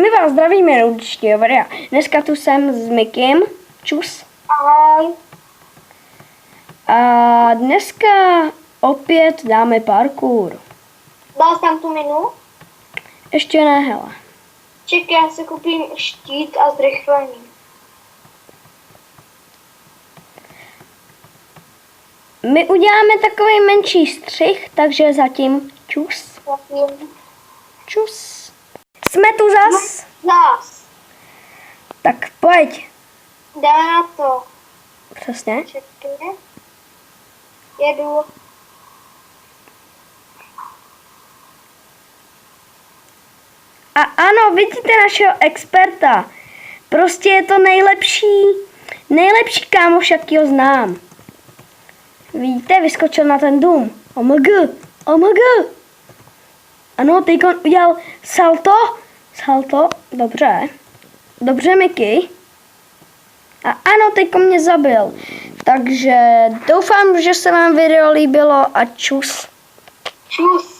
My vás zdravíme, rodičky, a dneska tu jsem s Mikim. Čus. Ahoj. A dneska opět dáme parkour. Dal jsi tam tu minu? Ještě ne, hele. Čekaj, já si koupím štít a zrychlení. My uděláme takový menší střih, takže zatím čus. Zatím. Čus. Jsme tu zas. Zas. Tak pojď. Jdeme na to. Přesně. Čekaj. Jedu. A ano, vidíte našeho experta. Prostě je to nejlepší kámoš, jakýho znám. Vidíte, vyskočil na ten dům. OMG, OMG. Ano, teď on udělal salto. Salto, dobře. Dobře, Miky. A ano, teď mě zabil. Takže doufám, že se vám video líbilo a čus. Čus.